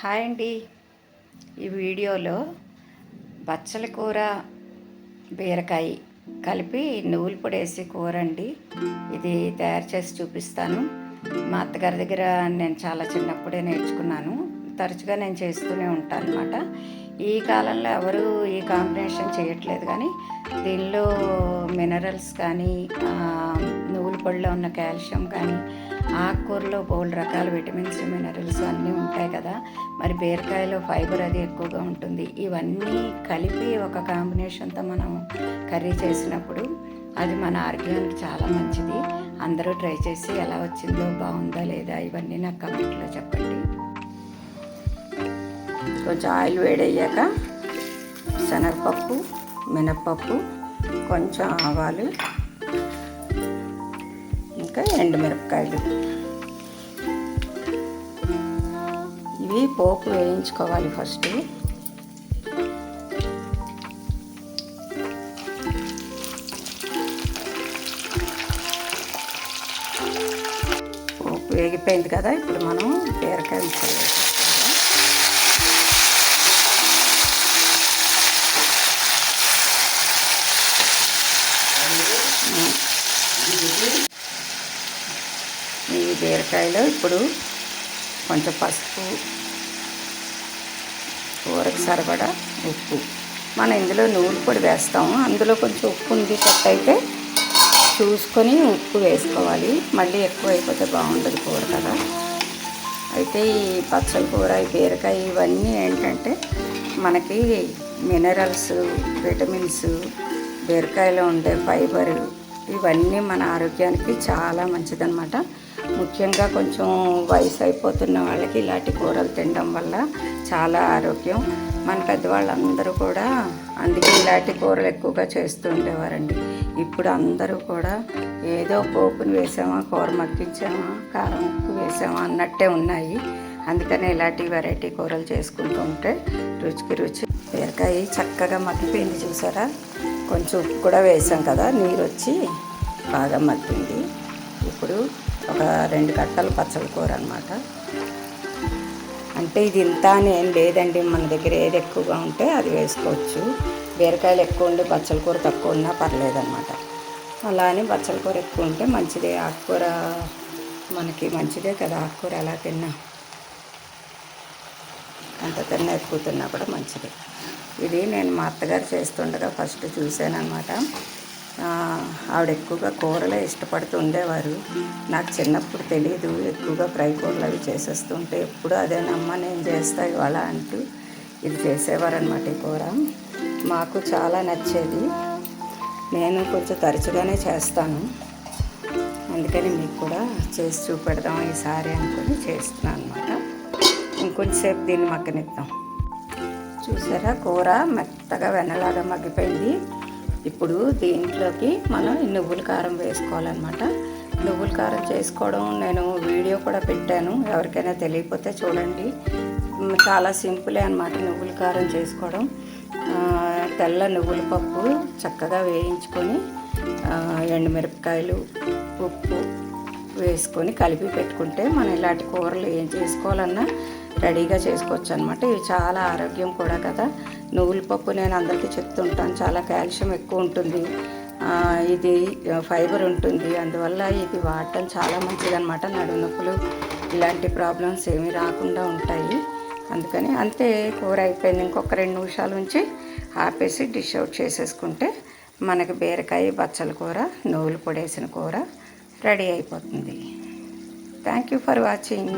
Hi అండి. ఈ వీడియోలో బచ్చల కూర బీరకాయ కలిపి నువ్వుల పొడి వేసి కూర అండి. ఇది తయారు చేసి చూపిస్తాను. మా అత్తగారి దగ్గర నేను చాలా చిన్నప్పుడే నేర్చుకున్నాను. తరచుగా నేను చేస్తూనే ఉంటాను అన్నమాట. ఈ కాలంలో ఎవరు ఈ కాంబినేషన్ చేయట్లేదు, కానీ దీనిలో మినరల్స్ కానీ నువ్వుల పొడిలో ఉన్న కాల్షియం కానీ ఆకుకూరలో బోల్డ్ రకాల విటమిన్స్ మినరల్స్ అన్నీ ఉంటాయి కదా. మరి బీరకాయలో ఫైబర్ అది ఎక్కువగా ఉంటుంది. ఇవన్నీ కలిపి ఒక కాంబినేషన్తో మనం కర్రీ చేసినప్పుడు అది మన ఆరోగ్యానికి చాలా మంచిది. అందరూ ట్రై చేసి ఎలా వచ్చిందో, బాగుందా లేదా ఇవన్నీ నాకు కమెంట్లో చెప్పండి. కొంచెం ఆయిల్ వేడయ్యాక శనగపప్పు, మినప్పప్పు, కొంచెం ఆవాలు, ఇంకా ఎండుమిరపకాయలు ఇవి పోపు వేయించుకోవాలి. ఫస్ట్ పోపు వేగిపోయింది కదా, ఇప్పుడు మనం బీరకాయ ముక్కలు ఈ బీరకాయలో ఇప్పుడు కొంచెం పసుపు, కూరకు సరిపడా ఉప్పు. మనం ఇందులో నువ్వుల పొడి వేస్తాము, అందులో కొంచెం ఉప్పు ఉంది కట్ అయితే చూసుకొని ఉప్పు వేసుకోవాలి. మళ్ళీ ఎక్కువ అయిపోతే బాగుండదు కూర కదా. అయితే ఈ పచ్చల కూర, ఈ బీరకాయ ఇవన్నీ ఏంటంటే మనకి మినరల్స్, విటమిన్స్, బీరకాయలో ఉండే ఫైబర్ ఇవన్నీ మన ఆరోగ్యానికి చాలా మంచిదన్నమాట. ముఖ్యంగా కొంచెం వయసు అయిపోతున్న వాళ్ళకి ఇలాంటి కూరలు తినడం వల్ల చాలా ఆరోగ్యం. మన పెద్దవాళ్ళందరూ కూడా అందుకే ఇలాంటి కూరలు ఎక్కువగా చేస్తూ ఉండేవారండి. ఇప్పుడు అందరూ కూడా ఏదో పోపుని వేసామా, కూర మగ్గించామా, కారం ఉప్పు వేసామా అన్నట్టే ఉన్నాయి. అందుకనే ఇలాంటి వెరైటీ కూరలు చేసుకుంటూ ఉంటే రుచికి రుచి. బీరకాయ చక్కగా మగ్గిపోయింది చూసారా. కొంచెం ఉప్పు కూడా వేసాం కదా, నీరు వచ్చి బాగా మగ్గింది. ఇప్పుడు ఒక 2 కట్టలు పచ్చడి కూర అన్నమాట. అంటే ఇది ఇంత అని ఏం లేదండి, మన దగ్గర ఏది ఎక్కువగా ఉంటే అది వేసుకోవచ్చు. బీరకాయలు ఎక్కువ ఉండి బచ్చల కూర తక్కువ ఉన్నా పర్లేదన్నమాట. అలా అని బచ్చల కూర ఎక్కువ ఉంటే మంచిదే, ఆకుకూర మనకి మంచిదే కదా. ఆకుకూర ఎలా తిన్నా, అంత తిన్నా ఎక్కువ తిన్నా కూడా మంచిదే. ఇది నేను మా అత్తగారు చేస్తుండగా ఫస్ట్ చూశాను అనమాట. ఆవిడ ఎక్కువగా కూరలే ఇష్టపడుతూ ఉండేవారు. నాకు చిన్నప్పుడు తెలీదు, ఎక్కువగా ఫ్రై కూరలు అవి చేసేస్తుంటే ఎప్పుడు అదేనమ్మా నేను చేస్తా ఇవాళ అంటూ ఇది చేసేవారనమాట. ఈ కూర మాకు చాలా నచ్చేది. నేను కొంచెం తరచుగానే చేస్తాను, అందుకని మీకు కూడా చేసి చూపెడదాం ఈసారి అనుకుని చేస్తున్నాను అనమాట. ఇంకొంచెంసేపు దీన్ని మగ్గనిద్దాం. చూసారా, కూర మెత్తగా వెన్నలాగా మగ్గిపోయింది. ఇప్పుడు దీంట్లోకి మనం నువ్వుల కారం వేసుకోవాలన్నమాట. నువ్వుల కారం చేసుకోవడం నేను వీడియో కూడా పెట్టాను, ఎవరికైనా తెలియకపోతే చూడండి. చాలా సింపులే అన్నమాట నువ్వుల కారం చేసుకోవడం. తెల్ల నువ్వుల పప్పు చక్కగా వేయించుకొని ఎండుమిరపకాయలు, ఉప్పు వేసుకొని కలిపి పెట్టుకుంటే మనం ఇలాంటి కూరలు ఏం చేసుకోవాలన్నా రెడీగా చేసుకోవచ్చు అనమాట. ఇవి చాలా ఆరోగ్యం కూడా కదా. నువ్వుల పప్పు నేను అందరికీ చెప్తుంటాను, చాలా కాల్షియం ఎక్కువ ఉంటుంది, ఇది ఫైబర్ ఉంటుంది. అందువల్ల ఇది వాడటం చాలా మంచిదన్నమాట. నడుము నొప్పులు ఇలాంటి ప్రాబ్లమ్స్ ఏమీ రాకుండా ఉంటాయి. అందుకని అంతే, కూర అయిపోయింది. ఇంకొక 2 నిమిషాల నుంచి ఆపేసి డిష్ అవుట్ చేసేసుకుంటే మనకి బీరకాయ బచ్చల కూర, నువ్వుల పొడి వేసిన కూర రెడీ అయిపోతుంది. Thank you for watching.